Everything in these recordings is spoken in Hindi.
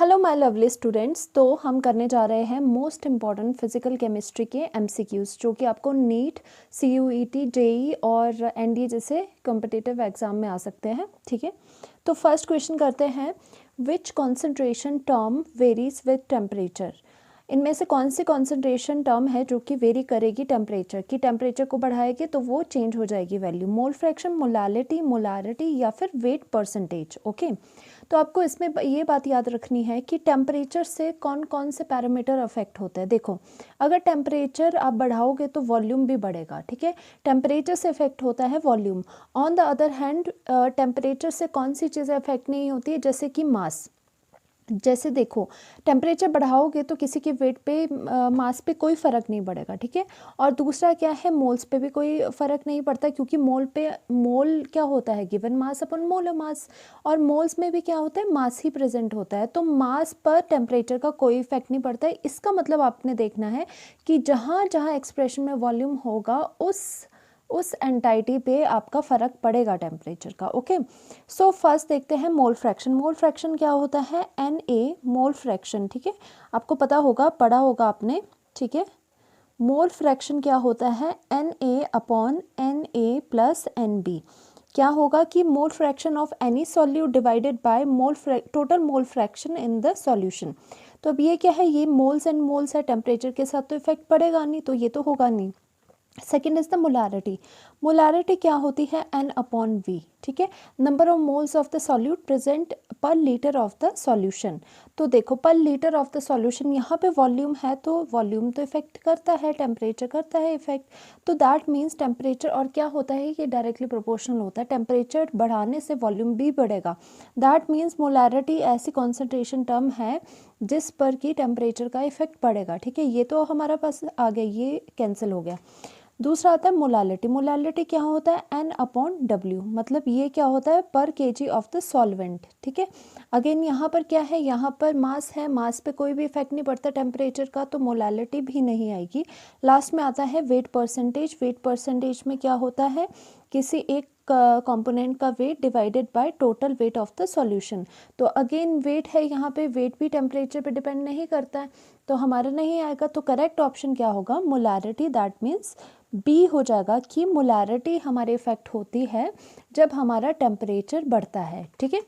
Hello my lovely students. तो हम करने जा रहे हैं मोस्ट इम्पॉर्टेंट फिजिकल केमिस्ट्री के एमसीक्यूज़ जो कि आपको नीट, सीयूईटी, जेई और एनडीए जैसे कॉम्पिटिटिव एग्जाम में आ सकते हैं। ठीक है, तो फर्स्ट क्वेश्चन करते हैं। Which concentration term varies with temperature? इनमें से कौन सी कॉन्सेंट्रेशन टर्म है जो कि वेरी करेगी टेम्परेचर की? टेम्परेचर को बढ़ाएगी तो वो चेंज हो जाएगी value. Mole fraction, molality, molarity या फिर वेट परसेंटेज। ओके, तो आपको इसमें ये बात याद रखनी है कि टेम्परेचर से कौन कौन से पैरामीटर अफेक्ट होते हैं। देखो, अगर टेम्परेचर आप बढ़ाओगे तो वॉल्यूम भी बढ़ेगा। ठीक है, टेम्परेचर से इफेक्ट होता है volume. On the other hand temperature से कौन सी चीज़ें अफेक्ट नहीं होती है, जैसे कि मास। जैसे देखो, टेम्परेचर बढ़ाओगे तो किसी के वेट पे, मास पे कोई फ़र्क नहीं पड़ेगा। ठीक है, और दूसरा क्या है, मोल्स पे भी कोई फ़र्क नहीं पड़ता, क्योंकि मोल क्या होता है, गिवन मास अपन मोलर मास। और मोल्स में भी क्या होता है, मास ही प्रेजेंट होता है। तो मास पर टेम्परेचर का कोई इफेक्ट नहीं पड़ता है। इसका मतलब आपने देखना है कि जहाँ जहाँ एक्सप्रेशन में वॉल्यूम होगा उस एंटाइटी पे आपका फ़र्क पड़ेगा टेम्परेचर का। ओके, सो फर्स्ट देखते हैं मोल फ्रैक्शन। मोल फ्रैक्शन क्या होता है, Na मोल फ्रैक्शन। ठीक है, आपको पता होगा, पढ़ा होगा आपने। ठीक है, मोल फ्रैक्शन क्या होता है, Na upon Na plus Nb। क्या होगा कि mole fraction of any solute divided by total mole fraction in the solution. तो अब ये क्या है, ये मोल्स एंड मोल्स है, टेम्परेचर के साथ तो इफेक्ट पड़ेगा नहीं, तो ये तो होगा नहीं। Second is the molarity. Molarity क्या होती है, N अपॉन V। ठीक है, number of moles of the solute present पर लीटर ऑफ द सॉल्यूशन। तो देखो, पर लीटर ऑफ द सॉल्यूशन, यहाँ पे वॉल्यूम है तो वॉल्यूम तो इफेक्ट करता है, टेम्परेचर करता है इफेक्ट। तो दैट मीन्स टेम्परेचर, और क्या होता है, ये डायरेक्टली प्रोपोर्शनल होता है, टेम्परेचर बढ़ाने से वॉल्यूम भी बढ़ेगा। दैट मीन्स मोलारिटी ऐसी कॉन्सेंट्रेशन टर्म है जिस पर कि टेम्परेचर का इफेक्ट पड़ेगा। ठीक है, ये तो हमारा पास आ गया, ये कैंसिल हो गया। दूसरा आता है मोलालिटी। मोलालिटी क्या होता है, N अपॉन W। मतलब ये क्या होता है, पर केजी ऑफ द सॉल्वेंट। ठीक है, अगेन यहाँ पर क्या है, यहाँ पर मास है, मास पे कोई भी इफेक्ट नहीं पड़ता टेम्परेचर का, तो मोलालिटी भी नहीं आएगी। लास्ट में आता है वेट परसेंटेज। वेट परसेंटेज में क्या होता है, किसी एक कंपोनेंट का weight divided by total weight of the solution. तो अगेन वेट है, यहाँ पे वेट भी टेम्परेचर पे डिपेंड नहीं करता है, तो हमारा नहीं आएगा। तो करेक्ट ऑप्शन क्या होगा, मोलारिटी। दैट मीन्स बी हो जाएगा कि मोलारिटी हमारे इफेक्ट होती है जब हमारा टेम्परेचर बढ़ता है। ठीक है,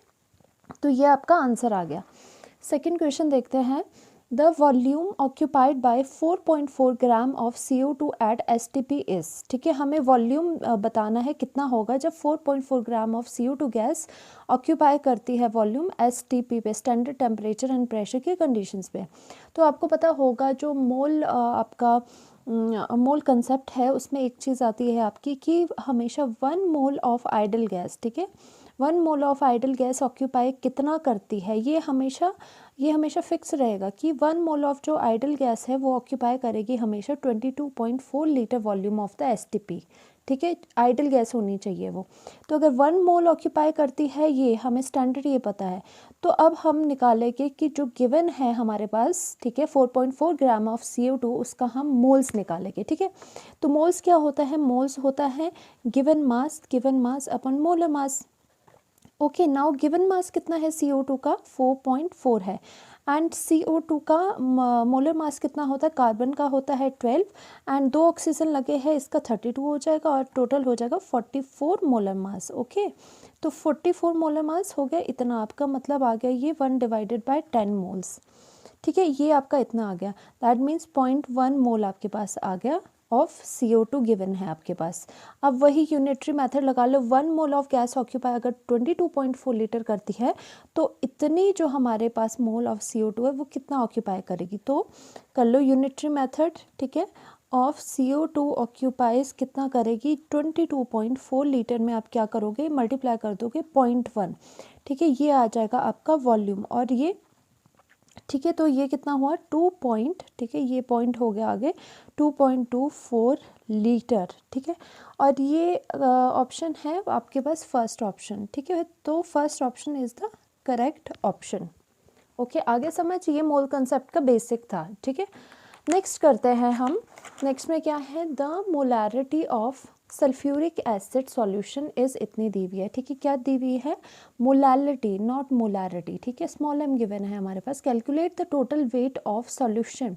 तो ये आपका आंसर आ गया। सेकेंड क्वेश्चन देखते हैं। The volume occupied by 4.4 gram of CO2 at STP is. ठीक है, हमें वॉल्यूम बताना है कितना होगा जब 4.4 gram of CO2 gas occupy करती है वॉल्यूम STP पे, स्टैंडर्ड टेम्परेचर एंड प्रेशर की कंडीशंस पे। तो आपको पता होगा जो मोल आपका मोल कंसेप्ट है, उसमें एक चीज़ आती है आपकी कि हमेशा 1 मोल ऑफ आइडल गैस, ठीक है, 1 mole of idol gas occupy कितना करती है, ये हमेशा फिक्स रहेगा कि 1 मोल ऑफ जो आइडल गैस है वो ऑक्यूपाई करेगी हमेशा 22.4 litre volume of the STP। ठीक है, आइडल गैस होनी चाहिए वो। तो अगर 1 मोल ऑक्यूपाई करती है, ये हमें स्टैंडर्ड ये पता है। तो अब हम निकालेंगे कि जो गिवन है हमारे पास, ठीक है, 4.4 ग्राम ऑफ CO2, उसका हम मोल्स निकालेंगे। ठीक है, तो मोल्स क्या होता है, मोल्स होता है given mass upon molar mass. Okay, now given mass कितना है CO2 का, 4.4 है। एंड CO2 का मोलर मास कितना होता है, कार्बन का होता है 12, एंड 2 ऑक्सीजन लगे हैं, इसका 32 हो जाएगा और टोटल हो जाएगा 44 मोलर मास। ओके, तो 44 मोलर मास हो गया, इतना आपका मतलब आ गया ये 1 डिवाइडेड बाय 10 मोल्स। ठीक है, ये आपका इतना आ गया। दैट मीन्स 0.1 मोल आपके पास आ गया ऑफ CO2 गिवन है आपके पास। अब वही यूनिटरी मेथड लगा लो, 1 मोल ऑफ गैस ऑक्यूपाई अगर 22.4 लीटर करती है तो इतनी जो हमारे पास मोल ऑफ CO2 है वो कितना ऑक्यूपाई करेगी। तो कर लो यूनिटरी मेथड। ठीक है, ऑफ CO2 ऑक्यूपाइज कितना करेगी, 22.4 लीटर में आप क्या करोगे, मल्टीप्लाई कर दोगे 0.1। ठीक है, ये आ जाएगा आपका वॉल्यूम, और ये, ठीक है, तो ये कितना हुआ 2 पॉइंट, ठीक है, ये पॉइंट हो गया आगे 2.24 लीटर। ठीक है, और ये ऑप्शन है आपके पास फर्स्ट ऑप्शन। ठीक है, तो first option is the correct option. Okay, आगे समझ, ये मोल कंसेप्ट का बेसिक था। ठीक है, नेक्स्ट करते हैं हम, नेक्स्ट में क्या है, the molarity of sulphuric acid solution is इतनी दी हुई है, ठीक है। क्या दी हुई है, मोलैलिटी नॉट मोलैरिटी, ठीक है। स्मॉल m गिवन है हमारे पास। Calculate the total weight of solution,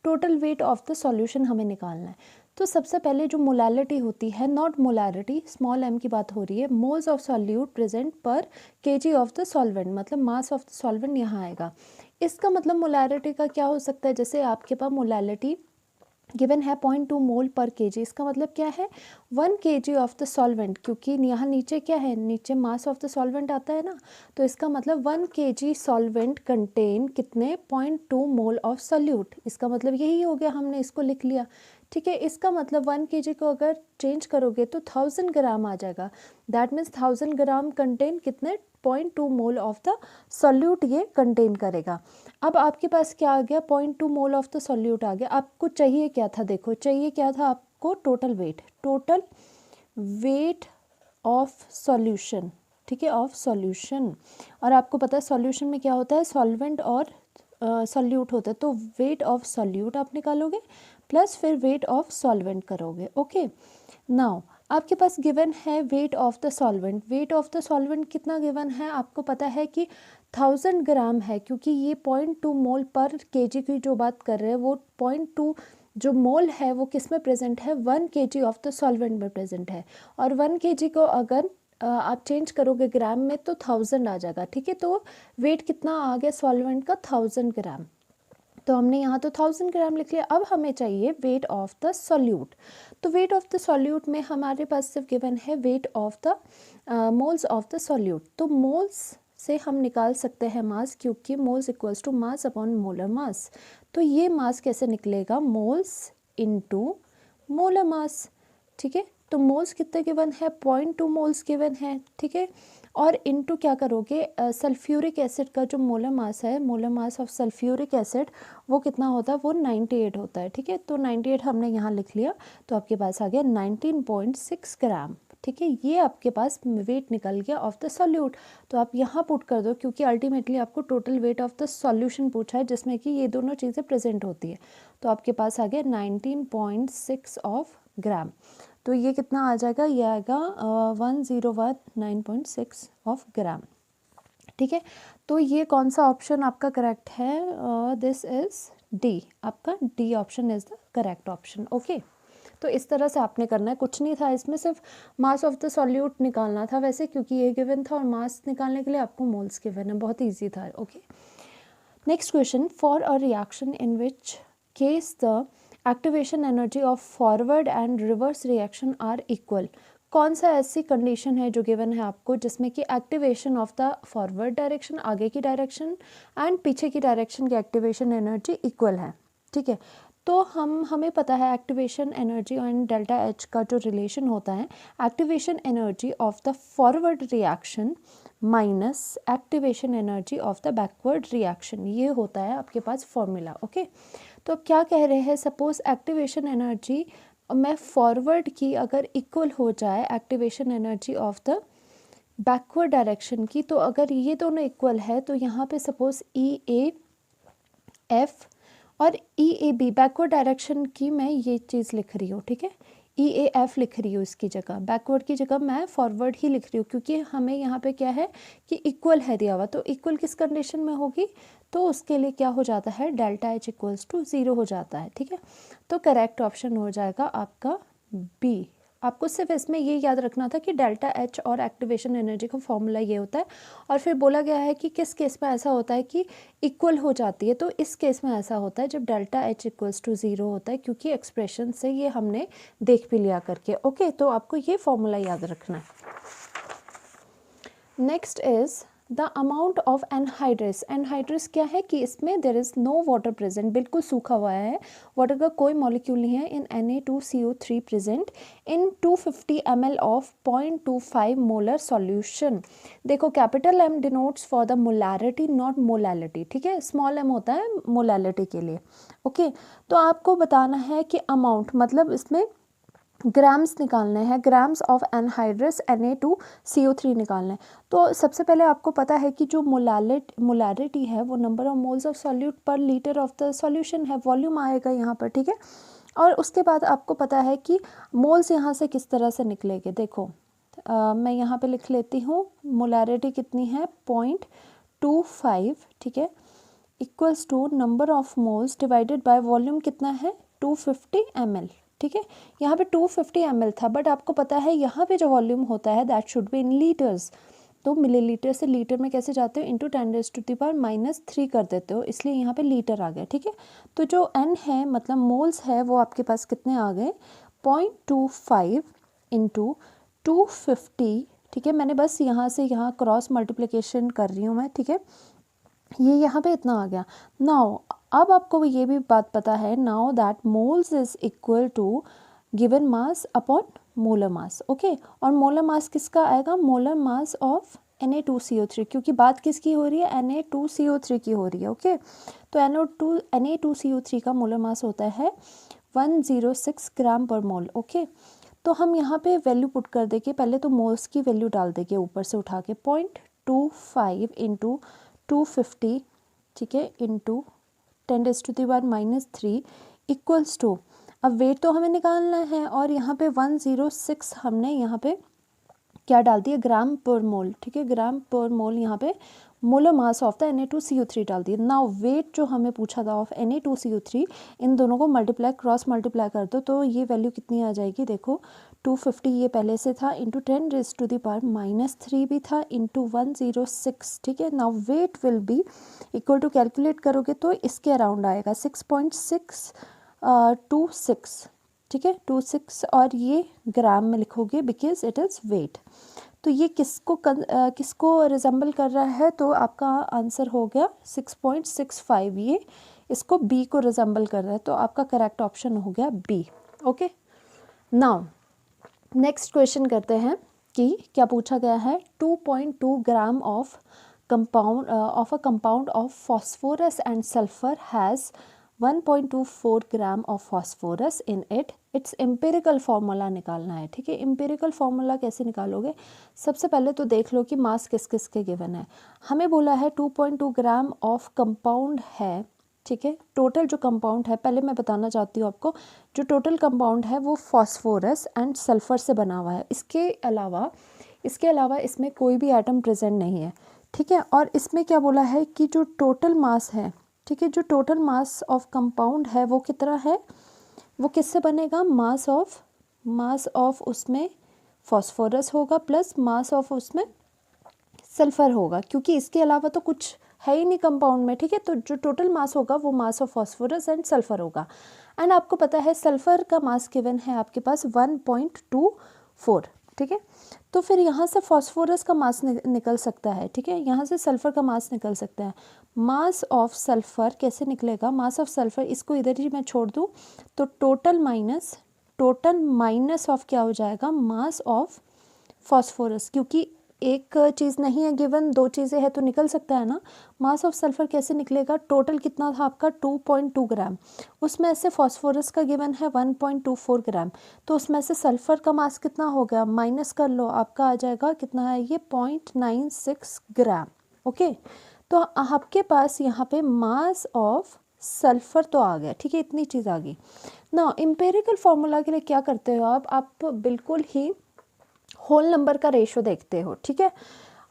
total weight of the solution हमें निकालना है। तो सबसे पहले जो मोलैलिटी होती है, नॉट मोलैरिटी, स्मॉल m की बात हो रही है, मोल्स ऑफ सॉल्यूट प्रेजेंट पर kg ऑफ द सॉल्वेंट, मतलब मास ऑफ द सॉल्वेंट यहाँ आएगा। इसका मतलब मोलैरिटी का क्या हो सकता है, जैसे आपके पास मोलैलिटी गिवन है 0.2 मोल पर केजी, इसका मतलब क्या है 1 kg ऑफ द सॉल्वेंट, क्योंकि यहाँ नीचे क्या है, नीचे मास ऑफ द सॉल्वेंट आता है ना, तो इसका मतलब 1 kg सॉल्वेंट कंटेन कितने 0.2 मोल ऑफ सॉल्यूट, इसका मतलब यही हो गया, हमने इसको लिख लिया, ठीक है। इसका मतलब 1 kg को अगर चेंज करोगे तो 1000 ग्राम आ जाएगा, दैट मीन्स 1000 ग्राम कंटेन कितने 0.2 मोल ऑफ द सॉल्यूट ये कंटेन करेगा। अब आपके पास क्या आ गया, 0.2 मोल ऑफ द सॉल्यूट आ गया। आपको चाहिए क्या था, देखो चाहिए क्या था आपको, total weight, total weight of solution, ठीक है, ऑफ सॉल्यूशन। और आपको पता है सॉल्यूशन में क्या होता है, सॉल्वेंट और सॉल्यूट होता है, तो वेट ऑफ सॉल्यूट आप निकालोगे प्लस फिर वेट ऑफ सॉल्वेंट करोगे, ओके। नाउ आपके पास गिवन है weight of the solvent, wait of the solvent कितना गिवन है, आपको पता है कि 1000 ग्राम है, क्योंकि ये 0.2 मोल पर केजी की जो बात कर रहे हैं वो 0.2 जो मोल है वो किस में प्रेजेंट है, 1 kg ऑफ द सॉल्वेंट में प्रेजेंट है। और 1 kg को अगर आप चेंज करोगे ग्राम में तो 1000 आ जाएगा, ठीक है। तो वेट कितना आ गया सॉल्वेंट का, 1000 ग्राम, तो हमने यहाँ तो 1000 ग्राम लिख लिया। अब हमें चाहिए वेट ऑफ द सॉल्यूट, तो वेट ऑफ द सॉल्यूट में हमारे पास सिर्फ गिवन है weight of the moles of the solute, तो मोल्स से हम निकाल सकते हैं मास, क्योंकि moles equals to mass upon molar mass. तो ये मास कैसे निकलेगा, मोल्स इनटू मोलर मास, ठीक है। तो मोल्स कितने गिवन है, 0.2 मोल्स गिवन है, ठीक है। और इनटू क्या करोगे, सल्फ्यूरिक एसिड का जो मोलर मास है, molar mass of sulphuric acid वो कितना होता है, वो 98 होता है, ठीक है। तो 98 हमने यहाँ लिख लिया, तो आपके पास आ गया 19.6 ग्राम, ठीक है। ये आपके पास वेट निकल गया ऑफ द सॉल्यूट। तो आप यहाँ पुट कर दो, क्योंकि अल्टीमेटली आपको total weight of the solution पूछा है जिसमें कि ये दोनों चीज़ें प्रेजेंट होती है। तो आपके पास आ गया 19.6 ऑफ ग्राम, तो ये कितना आ जाएगा, ये आएगा 1019.6 ऑफ ग्राम, ठीक है। तो ये कौन सा ऑप्शन आपका करेक्ट है, दिस इज डी, आपका D option is the correct option, okay. तो इस तरह से आपने करना है, कुछ नहीं था इसमें, सिर्फ मास ऑफ द सॉल्यूट निकालना था वैसे, क्योंकि ये गिवन था, और मास निकालने के लिए आपको मोल्स गिवन है, बहुत ईजी था, okay. Next question, for a reaction in which case the activation energy of forward and reverse reaction are equal, कौन सा ऐसी कंडीशन है जो गिवन है आपको जिसमें कि activation of the forward direction, आगे की डायरेक्शन, एंड पीछे की डायरेक्शन की एक्टिवेशन एनर्जी इक्वल है, ठीक है। तो हमें पता है activation energy and delta H का जो रिलेशन होता है, activation energy of the forward reaction minus activation energy of the backward reaction, ये होता है आपके पास फॉर्मूला, ओके। तो क्या कह रहे हैं, सपोज एक्टिवेशन एनर्जी मैं फॉरवर्ड की अगर इक्वल हो जाए activation energy of the backward direction की, तो अगर ये दोनों इक्वल है तो यहाँ पे सपोज EAF और EAB बैकवर्ड डायरेक्शन की मैं ये चीज़ लिख रही हूँ, ठीक है। EAF लिख रही हूँ इसकी जगह, बैकवर्ड की जगह मैं फॉरवर्ड ही लिख रही हूँ, क्योंकि हमें यहाँ पे क्या है कि इक्वल है दिया हुआ, तो इक्वल किस कंडीशन में होगी, तो उसके लिए क्या हो जाता है, डेल्टा एच इक्वल्स टू 0 हो जाता है, ठीक है। तो करेक्ट ऑप्शन हो जाएगा आपका बी। आपको सिर्फ इसमें ये याद रखना था कि डेल्टा एच और एक्टिवेशन एनर्जी का फॉर्मूला ये होता है, और फिर बोला गया है कि किस केस में ऐसा होता है कि इक्वल हो जाती है, तो इस केस में ऐसा होता है जब डेल्टा एच इक्वल्स टू 0 होता है, क्योंकि एक्सप्रेशन से ये हमने देख भी लिया करके, ओके। तो आपको ये फॉर्मूला याद रखना है। Next is the amount of anhydrous, anhydrous क्या है कि इसमें there is no water present, बिल्कुल सूखा हुआ है, वाटर का कोई मॉलिक्यूल नहीं है, in Na2CO3 present in 250 ml of 0.25 molar solution. देखो capital M denotes for the molarity not molality, ठीक है, स्मॉल m होता है मोलैलिटी के लिए, ओके। तो आपको बताना है कि अमाउंट मतलब इसमें ग्राम्स निकालने हैं, ग्राम्स ऑफ एनहाइड्रस Na2CO3 निकालना है। तो सबसे पहले आपको पता है कि जो मोलारिटी है वो number of moles of solute पर लीटर ऑफ द सॉल्यूशन है, वॉल्यूम आएगा यहाँ पर, ठीक है। और उसके बाद आपको पता है कि मोल्स यहाँ से किस तरह से निकलेंगे। देखो मैं यहाँ पे लिख लेती हूँ, मोलारिटी कितनी है 0.25, ठीक है, equals to number of moles divided by volume कितना है 250 ml, ठीक है। यहाँ पे 250 ml था, बट आपको पता है यहाँ पे जो वॉल्यूम होता है that should be in litres. तो मिलीलीटर से लीटर में कैसे जाते हो, इंटू 10⁻³ कर देते हो, इसलिए यहाँ पे लीटर आ गया, ठीक है। तो जो n है मतलब मोल्स है वो आपके पास कितने आ गए 0.25 इंटू 250, ठीक है। मैंने बस यहाँ से यहाँ क्रॉस मल्टीप्लिकेशन कर रही हूँ मैं, ठीक है। ये यहाँ पे इतना आ गया। नाउ अब आपको ये भी बात पता है now that moles is equal to given mass upon molar mass, okay. और मोलर मास किसका आएगा, मोलर मास ऑफ Na2CO3, क्योंकि बात किसकी हो रही है Na2CO3 की हो रही है, ओके। तो Na2CO3 का मोलर मास होता है 106 ग्राम पर मोल, ओके। तो हम यहाँ पे वैल्यू पुट कर देंगे, पहले तो मोल्स की वैल्यू डाल देंगे ऊपर से उठा के 0.25 इंटू 250, ठीक है, इंटू 10⁻³ इक्वल्स टू, अब वेट तो हमें निकालना है और यहाँ पे 106 हमने यहाँ पे क्या डाल दिया ग्राम पर मोल, ठीक है, ग्राम पर मोल यहाँ पे molar mass of the Na2CO3 डाल दिया। नाउ वेट जो हमें पूछा था ऑफ Na2CO3, इन दोनों को मल्टीप्लाई क्रॉस मल्टीप्लाई कर दो तो ये वैल्यू कितनी आ जाएगी, देखो 250 ये पहले से था, इंटू 10⁻³ भी था, इंटू 106, ठीक है। Now weight will be equal to, calculate करोगे तो इसके अराउंड आएगा 6.626, ठीक है, 26, और ये ग्राम में लिखोगे बिकॉज इट इज़ वेट। तो ये किसको रिजेंबल कर रहा है, तो आपका आंसर हो गया 6.65, ये इसको बी को रिजेंबल कर रहा है, तो आपका करेक्ट ऑप्शन हो गया B, okay. Now next question करते हैं कि क्या पूछा गया है, 2.2 gram of a compound of phosphorus and sulphur has 1.24 gram of phosphorus in it, its empirical formula निकालना है, ठीक है। एम्पिरिकल फार्मूला कैसे निकालोगे, सबसे पहले तो देख लो कि मास किस किस के गिवन है। हमें बोला है 2.2 ग्राम ऑफ कंपाउंड है, ठीक है। टोटल जो कंपाउंड है, पहले मैं बताना चाहती हूँ आपको, जो टोटल कंपाउंड है वो फॉस्फोरस एंड सल्फर से बना हुआ है। इसके अलावा इसमें कोई भी एटम प्रेजेंट नहीं है, ठीक है। और इसमें क्या बोला है कि जो टोटल मास है, ठीक है, जो टोटल मास ऑफ कंपाउंड है वो कितना है, वो किससे बनेगा, मास ऑफ उसमें फॉस्फोरस होगा प्लस मास ऑफ उसमें सल्फर होगा, क्योंकि इसके अलावा तो कुछ है ही नहीं कंपाउंड में, ठीक है। तो जो टोटल मास होगा वो mass of phosphorus and sulphur होगा। एंड आपको पता है सल्फर का मास गिवन है आपके पास 1.24, ठीक है। तो फिर यहाँ से फॉस्फोरस का मास निकल सकता है, ठीक है, यहाँ से सल्फर का मास निकल सकता है। मास ऑफ सल्फर कैसे निकलेगा, मास ऑफ सल्फर, इसको इधर ही मैं छोड़ दूँ तो टोटल माइनस ऑफ क्या हो जाएगा, मास ऑफ फॉस्फोरस, क्योंकि एक चीज़ नहीं है गिवन, दो चीज़ें हैं तो निकल सकता है ना। मास ऑफ सल्फर कैसे निकलेगा, टोटल कितना था आपका 2.2 ग्राम, उसमें से फॉस्फोरस का गिवन है 1.24 ग्राम, तो उसमें से सल्फर का मास कितना हो गया, माइनस कर लो, आपका आ जाएगा कितना है ये 0.96 ग्राम, ओके। तो आपके पास यहाँ पे मास ऑफ सल्फर तो आ गया, ठीक है, इतनी चीज़ आ गई ना। एम्पिरिकल फार्मूला के लिए क्या करते हो आप बिल्कुल ही होल नंबर का रेशो देखते हो, ठीक है।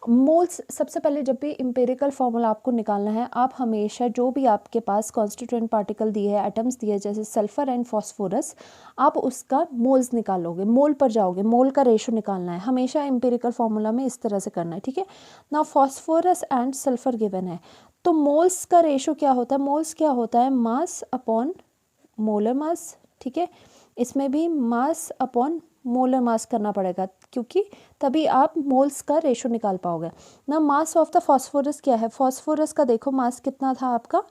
मोल्स, सबसे पहले जब भी एम्पिरिकल फार्मूला आपको निकालना है, आप हमेशा जो भी आपके पास कॉन्स्टिट्यूएंट पार्टिकल दिए हैं, एटम्स दिए जैसे सल्फर एंड फॉस्फोरस, आप उसका मोल्स निकालोगे, मोल पर जाओगे, मोल का रेशो निकालना है हमेशा एम्पिरिकल फार्मूला में, इस तरह से करना है, ठीक है ना। फॉस्फोरस एंड सल्फर गिवन है, तो मोल्स का रेशो क्या होता है, मोल्स क्या होता है, मास अपॉन मोलर मास, ठीक है। इसमें भी मास अपॉन मोलर मास करना पड़ेगा, क्योंकि तभी आप मोल्स का रेशो निकाल पाओगे ना। मास ऑफ द फॉस्फोरस क्या है, फॉस्फोरस का देखो मास कितना था आपका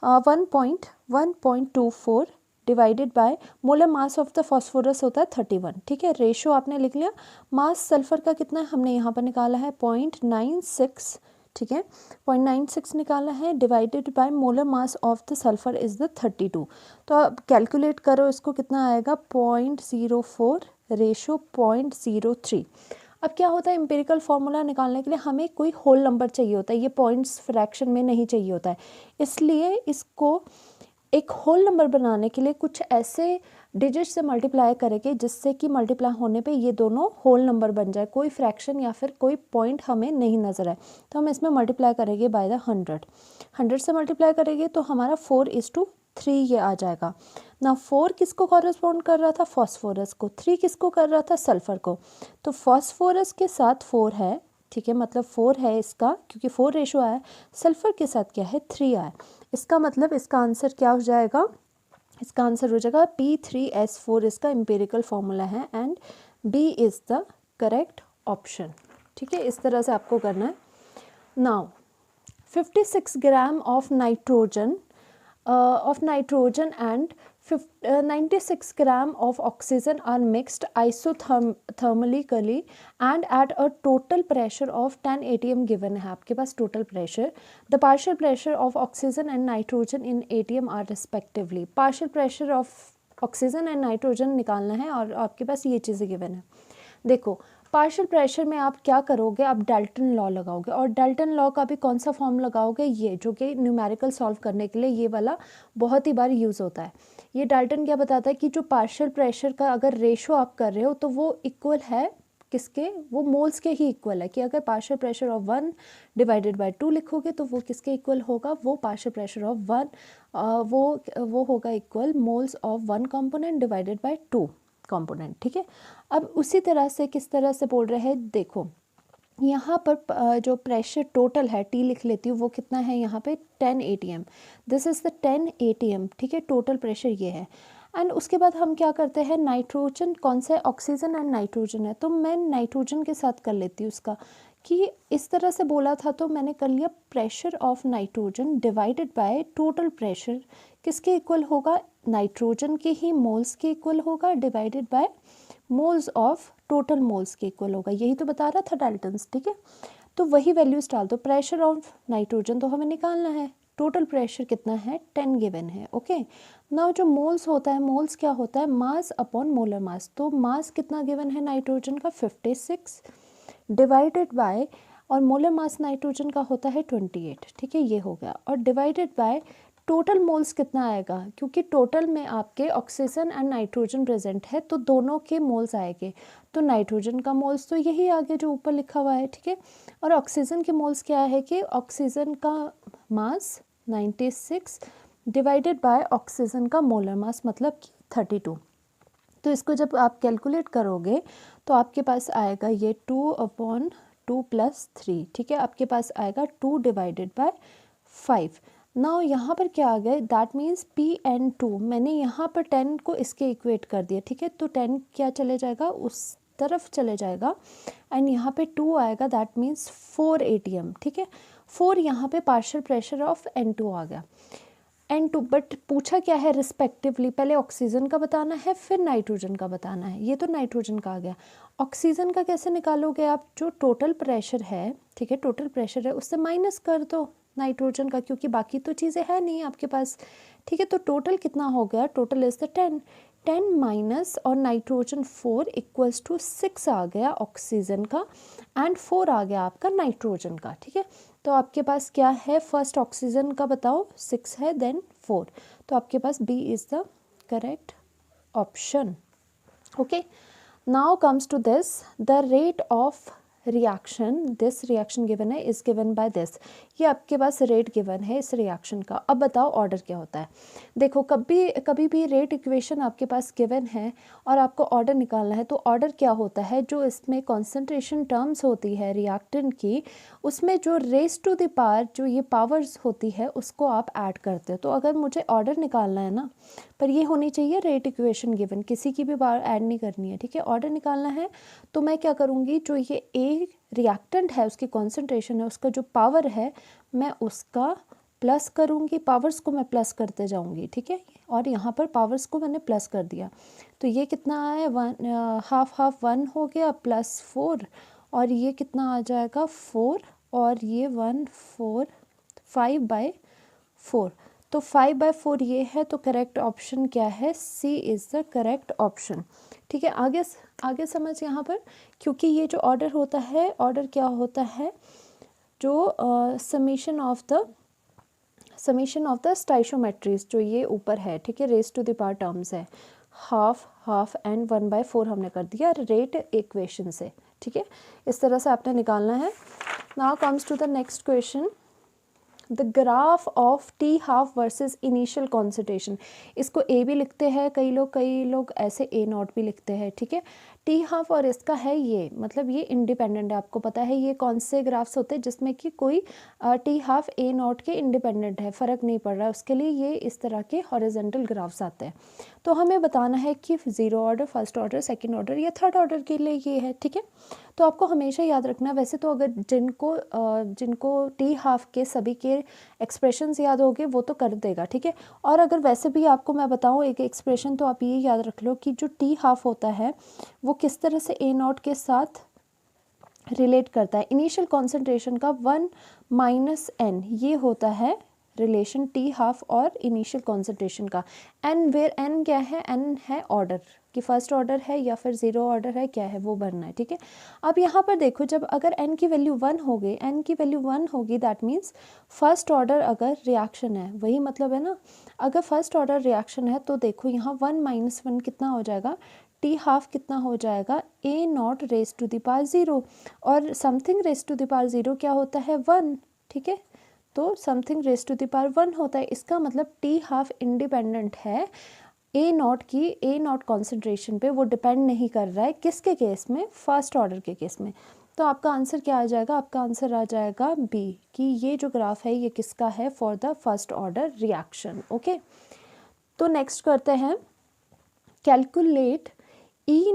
1.24 divided by molar mass of the phosphorus होता है 31, ठीक है। रेशो आपने लिख लिया। मास सल्फर का कितना है हमने यहाँ पर निकाला है 0.96, ठीक है, 0.96 निकाला है, divided by molar mass of the sulphur is the 32। तो अब कैलकुलेट करो इसको, कितना आएगा 0.04 रेशो 0.03। अब क्या होता है, एम्पिरिकल फार्मूला निकालने के लिए हमें कोई होल नंबर चाहिए होता है, ये पॉइंट्स फ्रैक्शन में नहीं चाहिए होता है, इसलिए इसको एक होल नंबर बनाने के लिए कुछ ऐसे डिजिट से मल्टीप्लाई करेंगे जिससे कि मल्टीप्लाई होने पे ये दोनों होल नंबर बन जाए, कोई फ्रैक्शन या फिर कोई पॉइंट हमें नहीं नज़र आए। तो हम इसमें मल्टीप्लाई करेंगे बाय द 100 से मल्टीप्लाई करेंगे तो हमारा 4:3 ये आ जाएगा ना। 4 किसको कॉरेस्पॉन्ड कर रहा था, फॉस्फोरस को, 3 किसको कर रहा था, सल्फर को। तो फॉस्फोरस के साथ 4 है, ठीक है, मतलब 4 है इसका, क्योंकि 4 रेशो आया। सल्फर के साथ क्या है, 3 आया। इसका मतलब इसका आंसर क्या हो जाएगा, इसका आंसर हो जाएगा P3S4, इसका एम्पिरिकल फार्मूला है and B is the correct option. ठीक है, इस तरह से आपको करना है। Now 56 gram of nitrogen and 96 gram of oxygen are mixed isothermally and at a total pressure of 10 atm given है आपके पास total pressure. The partial pressure of oxygen and nitrogen in atm are respectively. Partial pressure of oxygen and nitrogen निकालना है और आपके पास ये चीज़ें given है। देखो पार्शियल प्रेशर में आप क्या करोगे, आप डाल्टन लॉ लगाओगे, और डाल्टन लॉ का भी कौन सा फॉर्म लगाओगे, ये जो कि न्यूमेरिकल सॉल्व करने के लिए ये वाला बहुत ही बार यूज़ होता है। ये डाल्टन क्या बताता है कि जो पार्शियल प्रेशर का अगर रेशो आप कर रहे हो तो वो इक्वल है किसके, वो मोल्स के ही इक्वल है। कि अगर partial pressure of 1 divided by 2 लिखोगे तो वो किसके इक्वल होगा, वो पार्शियल प्रेशर ऑफ 1 वो होगा equal moles of 1 component divided by 2 component. ठीक है, अब उसी तरह से किस तरह से बोल रहे हैं, देखो यहाँ पर जो प्रेशर टोटल है, टी लिख लेती हूँ, वो कितना है यहाँ पे 10 atm। This is the 10 atm। ठीक है, टोटल प्रेशर ये है। एंड उसके बाद हम क्या करते हैं, नाइट्रोजन कौन सा है, ऑक्सीजन एंड नाइट्रोजन है, तो मैं नाइट्रोजन के साथ कर लेती हूँ उसका, कि इस तरह से बोला था तो मैंने कर लिया pressure of nitrogen divided by total pressure, किसके इक्वल होगा, नाइट्रोजन के ही मोल्स के इक्वल होगा divided by moles of total moles के इक्वल होगा। यही तो बता रहा था डाल्टन्स। ठीक है, तो वही वैल्यूज डाल दो। प्रेशर ऑफ नाइट्रोजन तो हमें निकालना है, टोटल प्रेशर कितना है 10 गिवन है। ओके, नाउ जो मोल्स होता है, मोल्स क्या होता है, मास अपॉन मोलर मास। तो मास कितना गिवन है नाइट्रोजन का 56 डिवाइडेड बाय, और मोलर मास नाइट्रोजन का होता है 28। ठीक है, ये हो गया, और डिवाइडेड बाय टोटल मोल्स कितना आएगा, क्योंकि टोटल में आपके ऑक्सीजन एंड नाइट्रोजन प्रेजेंट है तो दोनों के मोल्स आएंगे। तो नाइट्रोजन का मोल्स तो यही आगे जो ऊपर लिखा हुआ है। ठीक है, और ऑक्सीजन के मोल्स क्या है कि ऑक्सीजन का मास 96 डिवाइडेड बाय ऑक्सीजन का मोलर मास मतलब कि 32। तो इसको जब आप कैलकुलेट करोगे तो आपके पास आएगा ये 2/2 + 3। ठीक है, आपके पास आएगा 2 डिवाइडेड बाय 5। नाउ यहाँ पर क्या आ गया, दैट मीन्स Pn2, मैंने यहाँ पर 10 को इसके इक्वेट कर दिया। ठीक है, तो 10 क्या चले जाएगा, उस तरफ चले जाएगा, एंड यहाँ पे 2 आएगा, दैट मीन्स 4 atm। ठीक है, 4 यहाँ पे पार्शियल प्रेशर ऑफ N2 आ गया, N2। बट पूछा क्या है रिस्पेक्टिवली, पहले ऑक्सीजन का बताना है फिर नाइट्रोजन का बताना है, ये तो नाइट्रोजन का आ गया। ऑक्सीजन का कैसे निकालोगे आप, जो टोटल प्रेशर है, ठीक है, टोटल प्रेशर है उससे माइनस कर दो नाइट्रोजन का, क्योंकि बाकी तो चीज़ें है नहीं आपके पास। ठीक है, तो टोटल कितना हो गया, टोटल इज़ द 10 माइनस, और नाइट्रोजन 4 इक्वल्स टू 6 आ गया ऑक्सीजन का, एंड 4 आ गया आपका नाइट्रोजन का। ठीक है, तो आपके पास क्या है, फर्स्ट ऑक्सीजन का बताओ 6 है, देन 4, तो आपके पास B is the correct option. Okay, now comes to this, the rate of reaction, this reaction given है, इज गिवन बाय दिस। ये आपके पास रेट गिवन है इस रिएक्शन का। अब बताओ ऑर्डर क्या होता है। देखो कभी भी रेट इक्वेशन आपके पास गिवन है और आपको ऑर्डर निकालना है, तो ऑर्डर क्या होता है, जो इसमें कॉन्सेंट्रेशन टर्म्स होती है रिएक्टेंट की, उसमें जो रेस टू द पावर, जो ये पावर्स होती है उसको आप ऐड करते हो। तो अगर मुझे ऑर्डर निकालना है ना, पर ये होनी चाहिए रेट इक्वेशन गिवन, किसी की भी बार ऐड नहीं करनी है। ठीक है, ऑर्डर निकालना है तो मैं क्या करूँगी, जो ये ए रिएक्टेंट है उसकी कॉन्सेंट्रेशन है, उसका जो पावर है मैं उसका प्लस करूँगी, पावर्स को मैं प्लस करते जाऊँगी। ठीक है, और यहाँ पर पावर्स को मैंने प्लस कर दिया, तो ये कितना आया, 1 हाफ 1 हो गया +4, और ये कितना आ जाएगा 4 और ये 5/4। तो 5/4 ये है, तो करेक्ट ऑप्शन क्या है? सी इज़ द करेक्ट ऑप्शन। ठीक है, आगे समझ यहाँ पर, क्योंकि ये जो ऑर्डर होता है, ऑर्डर क्या होता है? जो समीशन ऑफ द स्टाइशोमेट्रीज जो ये ऊपर है, ठीक है, raise to the power terms है, हाफ एंड 1/4 हमने कर दिया रेट इक्वेशन से। ठीक है, इस तरह से आपने निकालना है। Now comes to the next question, the graph of T half versus initial concentration. इसको ए भी लिखते हैं कई लोग ऐसे ए नॉट भी लिखते हैं। ठीक है, टी हाफ और इसका है ये, मतलब ये इंडिपेंडेंट है। आपको पता है ये कौन से ग्राफ्स होते हैं जिसमें कि कोई टी हाफ ए नॉट के इंडिपेंडेंट है, फ़र्क नहीं पड़ रहा है, उसके लिए ये इस तरह के हॉरिजेंटल ग्राफ्स आते हैं। तो हमें बताना है कि zero order, first order, second order या थर्ड ऑर्डर के लिए ये है। ठीक है, तो आपको हमेशा याद रखना, वैसे तो अगर जिनको टी हाफ के सभी के एक्सप्रेशंस याद होंगे वो तो कर देगा। ठीक है, और अगर वैसे भी आपको मैं बताऊँ एक एक्सप्रेशन, तो आप ये याद रख लो कि जो टी हाफ होता है वो किस तरह से ए नॉट के साथ रिलेट करता है। इनिशियल कॉन्सेंट्रेशन का 1 - n ये होता है रिलेशन टी हाफ और इनिशियल कॉन्सेंट्रेशन का। एन वेयर एन क्या है? एन है ऑर्डर, कि फर्स्ट ऑर्डर है या फिर ज़ीरो ऑर्डर है, क्या है वो भरना है। ठीक है, अब यहाँ पर देखो, जब अगर n की वैल्यू 1 हो गई, n की वैल्यू 1 होगी, दैट मीन्स फर्स्ट ऑर्डर अगर रिएक्शन है, वही मतलब है ना, अगर फर्स्ट ऑर्डर रिएक्शन है तो देखो यहाँ 1 - 1 कितना हो जाएगा? टी हाफ कितना हो जाएगा? A naught raise to the power 0, और something raise to the power 0 क्या होता है? 1। ठीक है, तो something raise to the power 1 होता है, इसका मतलब टी हाफ इंडिपेंडेंट है ए नॉट की, ए नॉट कॉन्सेंट्रेशन पे वो डिपेंड नहीं कर रहा है। किसके केस में? फर्स्ट ऑर्डर के केस में। तो आपका आंसर क्या आ जाएगा? आपका आंसर आ जाएगा बी, कि ये जो ग्राफ है ये किसका है? For the first order reaction. Okay, तो नेक्स्ट करते हैं, calculate E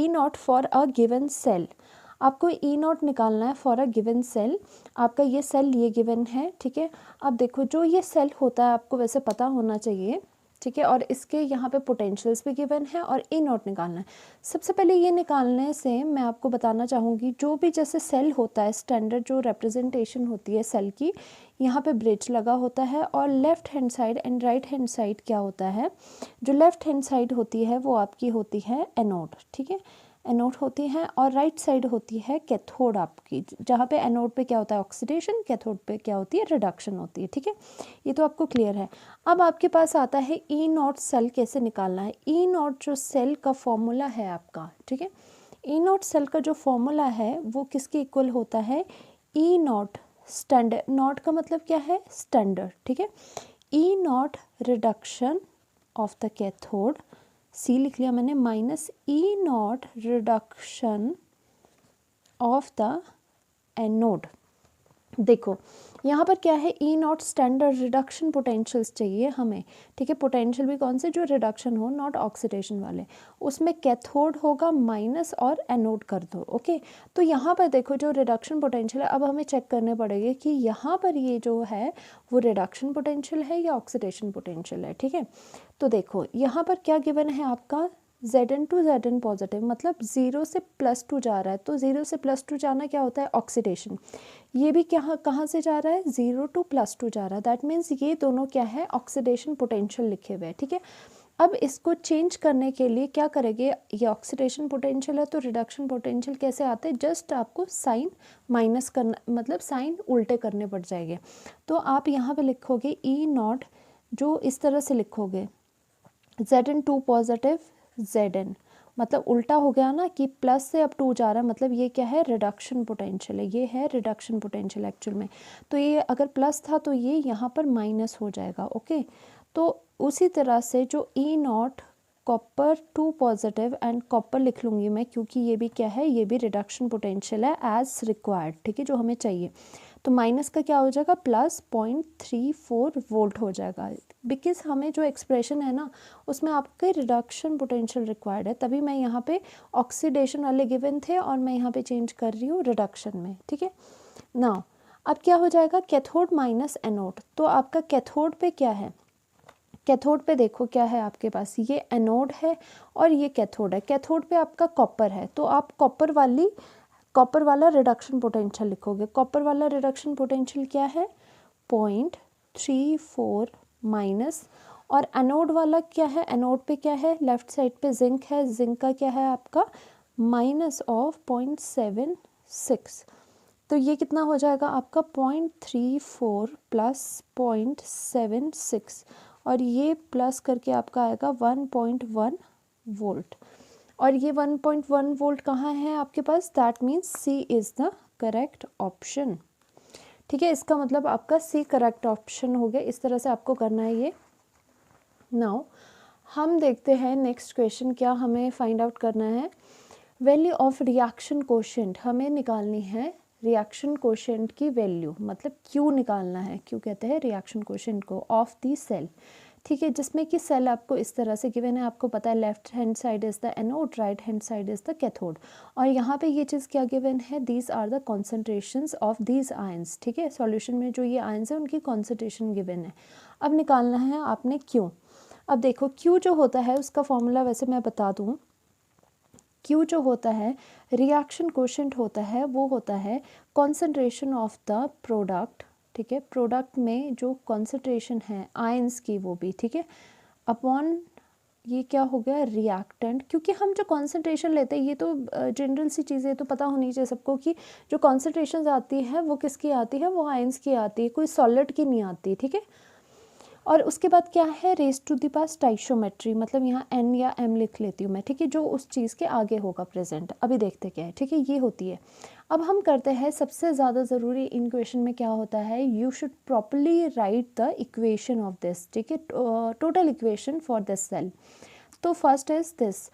naught for a given cell. आपको ई नॉट निकालना है फॉर अ गिवन सेल। आपका ये सेल ये गिवन है। ठीक है, अब देखो जो ये सेल होता है आपको वैसे पता होना चाहिए। ठीक है, और इसके यहाँ पे पोटेंशियल्स भी गिवन है और ई नॉट निकालना है। सबसे पहले ये निकालने से मैं आपको बताना चाहूँगी, जो भी जैसे सेल होता है, स्टैंडर्ड जो रिप्रेजेंटेशन होती है सेल की, यहाँ पे ब्रिज लगा होता है, और left hand side and right hand side क्या होता है? जो लेफ़्ट हैंड साइड होती है वो आपकी होती है एनोड। ठीक है, एनोड होती है, और राइट साइड होती है कैथोड आपकी, जहाँ पे एनोड पे क्या होता है? ऑक्सीडेशन, कैथोड पे क्या होती है? रिडक्शन होती है। ठीक है, ये तो आपको क्लियर है। अब आपके पास आता है ई नॉट सेल कैसे निकालना है। ई नॉट जो सेल का फॉर्मूला है आपका, ठीक है, ई नॉट सेल का जो फॉर्मूला है वो किसके इक्वल होता है? ई नॉट स्टैंडर्ड, नॉट का मतलब क्या है? स्टैंडर्ड। ठीक है, E naught reduction of the cathode, C लिख लिया मैंने, minus E naught reduction of the anode. देखो यहाँ पर क्या है? E naught standard reduction potentials चाहिए हमें। ठीक है, पोटेंशियल भी कौन से? जो रिडक्शन हो, नॉट ऑक्सीडेशन वाले, उसमें कैथोड होगा माइनस और एनोड कर दो। ओके, तो यहाँ पर देखो जो रिडक्शन पोटेंशियल है, अब हमें चेक करने पड़ेंगे कि यहाँ पर ये जो है वो रिडक्शन पोटेंशियल है या ऑक्सीडेशन पोटेंशियल है। ठीक है, तो देखो यहाँ पर क्या गिवन है आपका? Zn टू Zn पॉजिटिव, मतलब 0 से +2 जा रहा है, तो 0 से +2 जाना क्या होता है? ऑक्सीडेशन। ये भी कहाँ से जा रहा है? 0 टू +2 जा रहा है, दैट मीन्स ये दोनों क्या है? ऑक्सीडेशन पोटेंशियल लिखे हुए हैं। ठीक है, अब इसको चेंज करने के लिए क्या करेंगे? ये ऑक्सीडेशन पोटेंशियल है तो रिडक्शन पोटेंशियल कैसे आते हैं? जस्ट आपको साइन माइनस करना, मतलब साइन उल्टे करने पड़ जाएंगे। तो आप यहाँ पे लिखोगे ई नॉट, जो इस तरह से लिखोगे Zn2 पॉजिटिव Zn, मतलब उल्टा हो गया ना, कि प्लस से अब 2 जा रहा है, मतलब ये क्या है? रिडक्शन पोटेंशियल है, ये है रिडक्शन पोटेंशियल एक्चुअल में। तो ये अगर प्लस था तो ये यहाँ पर माइनस हो जाएगा। ओके, तो उसी तरह से जो E naught copper 2 positive and copper लिख लूँगी मैं, क्योंकि ये भी क्या है? ये भी रिडक्शन पोटेंशियल है एज रिक्वायर्ड। ठीक है, जो हमें चाहिए। तो माइनस का क्या हो जाएगा? प्लस 0.34 वोल्ट हो जाएगा, बिकॉज हमें जो एक्सप्रेशन है ना उसमें आपके रिडक्शन पोटेंशियल रिक्वायर्ड है, तभी मैं यहाँ पे ऑक्सीडेशन वाले गिवन थे और मैं यहाँ पे चेंज कर रही हूँ रिडक्शन में। ठीक है, नाउ अब क्या हो जाएगा? Cathode minus anode. तो आपका कैथोड पे क्या है? कैथोड पे देखो क्या है आपके पास? ये एनोड है और ये कैथोड है। कैथोड पे आपका कॉपर है, तो आप कॉपर वाला रिडक्शन पोटेंशियल लिखोगे। कॉपर वाला रिडक्शन पोटेंशियल क्या है 0.34 माइनस, और एनोड वाला क्या है, एनोड पे क्या है, लेफ्ट साइड पे जिंक है, जिंक का क्या है आपका माइनस ऑफ 0.76। तो ये कितना हो जाएगा आपका 0.34 प्लस 0.76, और ये प्लस करके आपका आएगा 1.1 वोल्ट। और ये 1.1 वोल्ट कहाँ है आपके पास, that means C is the correct option. ठीक है, इसका मतलब आपका सी करेक्ट ऑप्शन हो गया। इस तरह से आपको करना है ये। नाउ हम देखते हैं नेक्स्ट क्वेश्चन, क्या हमें फाइंड आउट करना है, वैल्यू ऑफ रिएक्शन कोशेंट हमें निकालनी है। रिएक्शन कोशेंट की वैल्यू मतलब क्यू निकालना है, क्यू कहते हैं रिएक्शन कोशेंट को, ऑफ दी सेल। ठीक है, जिसमें कि सेल आपको इस तरह से गिवन है, आपको पता है left hand side is the anode, right hand side is the cathode, और यहाँ पे ये चीज़ क्या गिवन है, these are the concentrations of these ions. ठीक है, सॉल्यूशन में जो ये आयंस है उनकी कॉन्सेंट्रेशन गिवन है। अब निकालना है आपने क्यू। अब देखो क्यू जो होता है उसका फॉर्मूला वैसे मैं बता दूँ, क्यू जो होता है रिएक्शन कोशेंट होता है, वो होता है कॉन्सेंट्रेशन ऑफ द प्रोडक्ट। ठीक है, प्रोडक्ट में जो कॉन्सेंट्रेशन है आयंस की वो भी, ठीक है, अपॉन ये क्या हो गया रिएक्टेंट। क्योंकि हम जो कॉन्सेंट्रेशन लेते हैं ये तो जनरल सी चीज़ें तो पता होनी चाहिए सबको कि जो कॉन्सेंट्रेशन आती है वो किसकी आती है, वो आयंस की आती है, कोई सॉलिड की नहीं आती। ठीक है, और उसके बाद क्या है रेज टू द पास स्टाइशियोमेट्री, मतलब यहाँ एन या एम लिख लेती हूँ मैं। ठीक है, जो उस चीज़ के आगे होगा प्रेजेंट। अभी देखते क्या है। ठीक है, ये होती है। अब हम करते हैं सबसे ज़्यादा ज़रूरी इन क्वेश्चन में क्या होता है, you should properly write the equation of this. ठीक है, total equation for this cell. तो फर्स्ट इज दिस,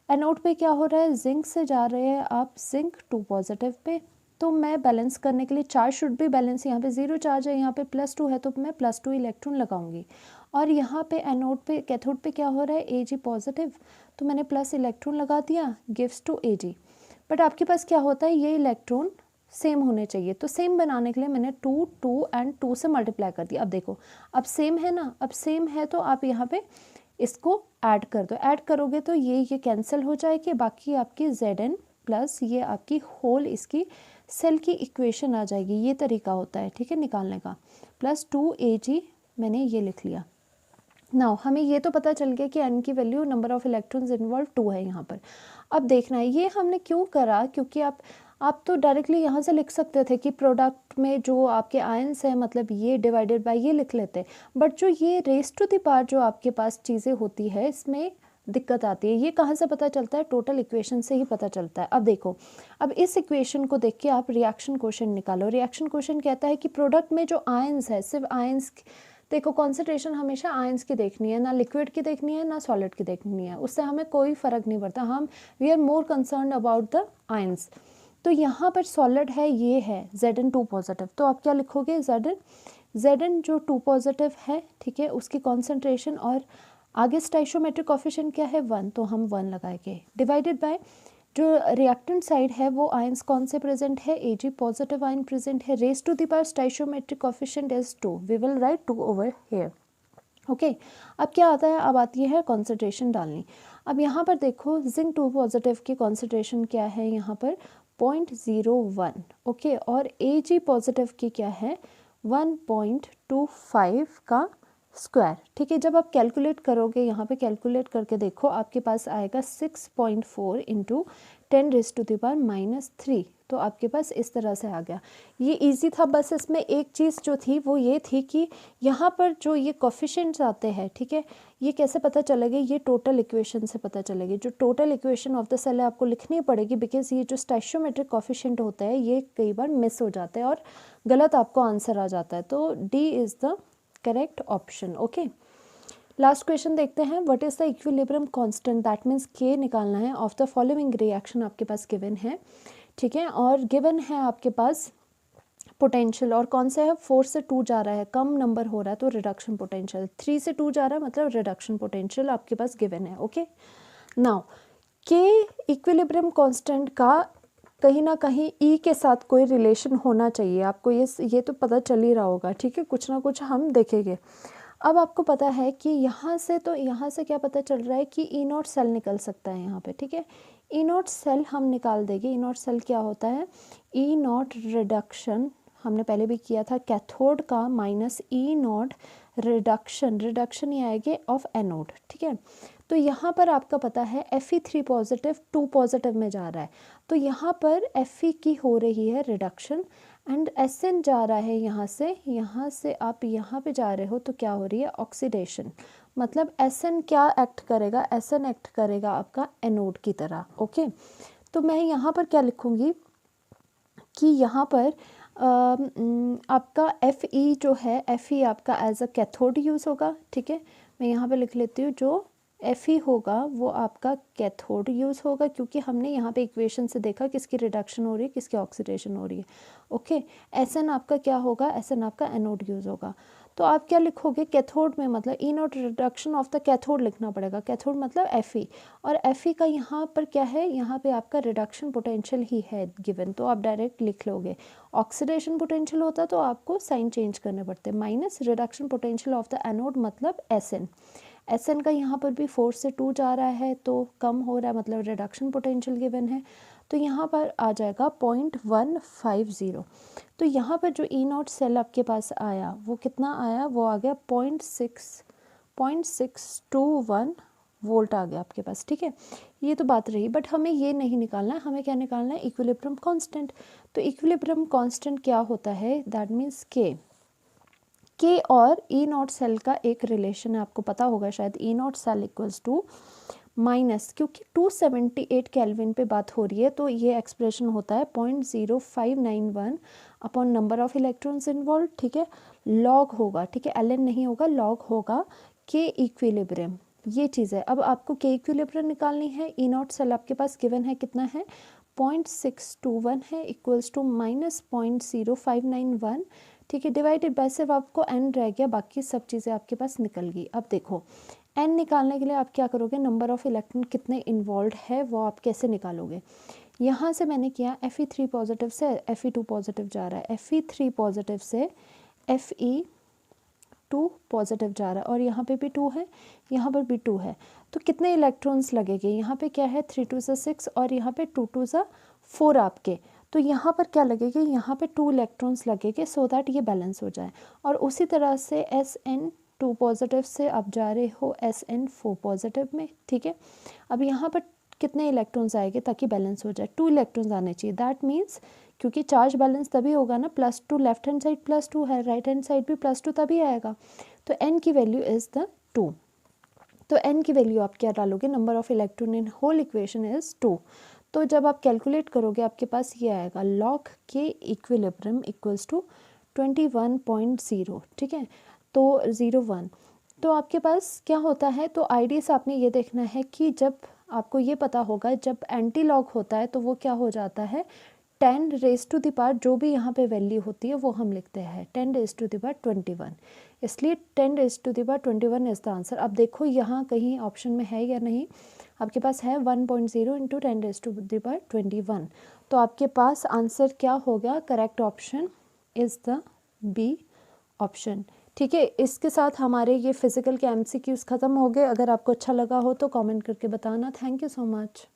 एनोड पे क्या हो रहा है, जिंक से जा रहे हैं आप जिंक 2 पॉजिटिव पे, तो मैं बैलेंस करने के लिए चार्ज शुड भी बैलेंस, यहाँ पे 0 चार्ज है, यहाँ पे +2 है तो मैं +2 इलेक्ट्रॉन लगाऊंगी। और यहाँ पे एनोड पे कैथोड पे क्या हो रहा है Ag पॉजिटिव, तो मैंने प्लस इलेक्ट्रॉन लगा दिया, गिव्स टू Ag। बट आपके पास क्या होता है, ये इलेक्ट्रॉन सेम होने चाहिए, तो सेम बनाने के लिए मैंने 2 2 एंड 2 से मल्टीप्लाई कर दिया। अब देखो अब सेम है ना, अब सेम है तो आप यहाँ पे इसको ऐड कर दो, ऐड करोगे तो ये कैंसिल हो जाएगी, बाकी आपकी Zn प्लस ये आपकी होल इसकी सेल की इक्वेशन आ जाएगी। ये तरीका होता है ठीक है निकालने का, +2Ag मैंने ये लिख लिया। नाउ हमें ये तो पता चल गया कि n की value number of electrons involve 2 है यहाँ पर। अब देखना है ये हमने क्यों करा, क्योंकि आप तो डायरेक्टली यहाँ से लिख सकते थे कि प्रोडक्ट में जो आपके आयंस है मतलब ये डिवाइडेड बाय ये लिख लेते, बट जो ये रेज टू द पावर जो आपके पास चीज़ें होती है इसमें दिक्कत आती है। ये कहाँ से पता चलता है, टोटल इक्वेशन से ही पता चलता है। अब देखो, अब इस इक्वेशन को देख के आप रिएक्शन कोशेंट निकालो। रिएक्शन कोशेंट कहता है कि प्रोडक्ट में जो आयंस है, सिर्फ आयंस, देखो कॉन्सेंट्रेशन हमेशा आयंस की देखनी है, ना लिक्विड की देखनी है ना सॉलिड की देखनी है, उससे हमें कोई फ़र्क नहीं पड़ता, हम we are more concern about the ions. तो यहाँ पर सॉलिड है, ये है Zn 2 पॉजिटिव, तो आप क्या लिखोगे Zn जो 2 पॉजिटिव है ठीक है उसकी कॉन्सेंट्रेशन, और आगे स्टाइशियोमेट्रिक कोफिशिएंट क्या है 1, तो हम 1 लगाएंगे, डिवाइडेड बाय जो रिएक्टेंट साइड है वो आयंस कौन से प्रेजेंट है, Ag पॉजिटिव आयन प्रेजेंट है, raise to the power stoichiometric coefficient is 2, we will write 2 over here. Okay, अब क्या आता है, अब आती है कॉन्सेंट्रेशन डालनी। अब यहाँ पर देखो जिंक 2 पॉजिटिव की कॉन्सेंट्रेशन क्या है यहाँ पर 0.01 ओके, और Ag पॉजिटिव की क्या है 1.25 का स्क्वायर। ठीक है, जब आप कैलकुलेट करोगे यहाँ पे कैलकुलेट करके देखो आपके पास आएगा 6.4 इंटू 10⁻³ तो आपके पास इस तरह से आ गया। ये इजी था, बस इसमें एक चीज़ जो थी वो ये थी कि यहाँ पर जो ये कोफिशिएंट्स आते हैं ठीक है, ये कैसे पता चलेगा, ये टोटल इक्वेशन से पता चलेगी। जो total equation of the cell है आपको लिखनी पड़ेगी, बिकॉज ये जो स्टाइशियोमेट्रिक कोफिशिएंट होता है ये कई बार मिस हो जाता है और गलत आपको आंसर आ जाता है। तो D is the correct option. Okay, last question देखते हैं, what is the equilibrium constant, that means के निकालना है ऑफ द फॉलोइंग रिएक्शन आपके पास गिवन है ठीक है, और गिवन है आपके पास पोटेंशियल, और कौन सा है 4 से 2 जा रहा है, कम नंबर हो रहा है तो रिडक्शन पोटेंशियल, 3 से 2 जा रहा है मतलब रिडक्शन पोटेंशियल आपके पास गिवन है। ओके, नाउ के इक्विलिब्रियम कांस्टेंट का कहीं ना कहीं ई के साथ कोई रिलेशन होना चाहिए आपको, ये तो पता चल ही रहा होगा ठीक है, कुछ ना कुछ हम देखेंगे। अब आपको पता है कि यहाँ से तो यहाँ से क्या पता चल रहा है कि ई नॉट सेल निकल सकता है यहाँ पे, ठीक है। ई नॉट सेल हम निकाल देंगे। ई नॉट सेल क्या होता है, ई नॉट रिडक्शन, हमने पहले भी किया था, कैथोड का minus E naught reduction, reduction ये आएगी ऑफ एनोड, ठीक है। तो यहाँ पर आपका पता है Fe3 पॉजिटिव 2 पॉजिटिव में जा रहा है, तो यहाँ पर Fe की हो रही है रिडक्शन एंड Sn जा रहा है यहाँ से आप यहाँ पे जा रहे हो तो क्या हो रही है, ऑक्सीडेशन। मतलब Sn क्या एक्ट करेगा, Sn एक्ट करेगा आपका एनोड की तरह, ओके। तो मैं यहाँ पर क्या लिखूँगी कि यहाँ पर आपका Fe जो है, Fe आपका एज अ कैथोड यूज़ होगा, ठीक है। मैं यहाँ पे लिख लेती हूँ, जो Fe होगा वो आपका कैथोड यूज़ होगा, क्योंकि हमने यहाँ पे इक्वेशन से देखा किसकी रिडक्शन हो रही है, किसकी ऑक्सीडेशन हो रही है, ओके। Sn आपका क्या होगा, Sn आपका एनोड यूज़ होगा। तो आप क्या लिखोगे, कैथोड में मतलब E naught reduction of the cathode लिखना पड़ेगा, कैथोड मतलब Fe, और Fe का यहाँ पर क्या है, यहाँ पे आपका रिडक्शन पोटेंशियल ही है गिवन, तो आप डायरेक्ट लिख लोगे। ऑक्सीडेशन पोटेंशियल होता तो आपको साइन चेंज करने पड़ते, minus reduction potential of the anode मतलब Sn का यहाँ पर भी 4 से 2 जा रहा है तो कम हो रहा है, मतलब रिडक्शन पोटेंशियल गिवन है, तो यहाँ पर आ जाएगा 0.150। तो यहाँ पर जो ई नॉट सेल आपके पास आया वो कितना आया, वो आ गया 0.621 वोल्ट आ गया आपके पास, ठीक है। ये तो बात रही, बट हमें ये नहीं निकालना है, हमें क्या निकालना है, इक्विलिब्रियम कांस्टेंट। तो इक्विलिब्रियम कांस्टेंट क्या होता है, दैट मीन्स के और ई नॉट सेल का एक रिलेशन है, आपको पता होगा शायद, E naught cell equals to minus, क्योंकि 278 केल्विन पे बात हो रही है तो ये एक्सप्रेशन होता है 0.0591 upon number of electrons involve, ठीक है। लॉग होगा, ठीक है, ln नहीं होगा, लॉग होगा के इक्विलिब्रियम, ये चीज़ है। अब आपको के इक्विलिब्रियम निकालनी है, ई नॉट सेल आपके पास गिवन है, कितना है 0.621 है, इक्वल्स टू माइनस 0.0591, ठीक है, डिवाइडेड बाय, सिर्फ आपको n रह गया, बाकी सब चीज़ें आपके पास निकल गई। अब देखो n निकालने के लिए आप क्या करोगे, नंबर ऑफ़ इलेक्ट्रॉन कितने इन्वॉल्व है वो आप कैसे निकालोगे। यहाँ से मैंने किया Fe3 पॉजिटिव से Fe2 पॉजिटिव जा रहा है, Fe3 पॉजिटिव से Fe2 पॉजिटिव जा रहा है, और यहाँ पे भी 2 है, यहाँ पर भी 2 है, तो कितने इलेक्ट्रॉन्स लगेंगे, यहाँ पे क्या है 3 2 6 और यहाँ पे 2 2 4 आपके, तो यहाँ पर क्या लगेगा, यहाँ पे 2 इलेक्ट्रॉन्स लगेंगे सो दैट ये बैलेंस हो जाए। और उसी तरह से Sn2 पॉजिटिव से आप जा रहे हो Sn4 पॉजिटिव में, ठीक है। अब यहाँ पर कितने इलेक्ट्रॉन्स आएंगे ताकि बैलेंस हो जाए, 2 इलेक्ट्रॉन्स आने चाहिए, दैट मीन्स क्योंकि चार्ज बैलेंस तभी होगा ना, +2 लेफ्ट हैंड साइड +2 है, राइट हैंड साइड भी +2 तभी आएगा, तो n की वैल्यू इज़ द 2। तो n की वैल्यू आप क्या डालोगे, number of electron in whole equation is 2। तो जब आप कैलकुलेट करोगे आपके पास ये आएगा, लॉग के इक्विलिब्रियम इक्वल्स टू 21.0, ठीक है, तो 01। तो आपके पास क्या होता है, तो आईडी से आपने ये देखना है कि जब आपको ये पता होगा, जब एंटी लॉग होता है तो वो क्या हो जाता है, 10⁻⁴, जो भी यहाँ पे वैल्यू होती है वो हम लिखते हैं 10⁻21, इसलिए 10⁻21 इज़ द आंसर। अब देखो यहाँ कहीं ऑप्शन में है या नहीं, आपके पास है 1.0 इंटू 10⁻21, तो आपके पास आंसर क्या हो गया, correct option is the B option, ठीक है। इसके साथ हमारे ये फिजिकल के MCQs ख़त्म हो गए। अगर आपको अच्छा लगा हो तो कमेंट करके बताना। Thank you so much.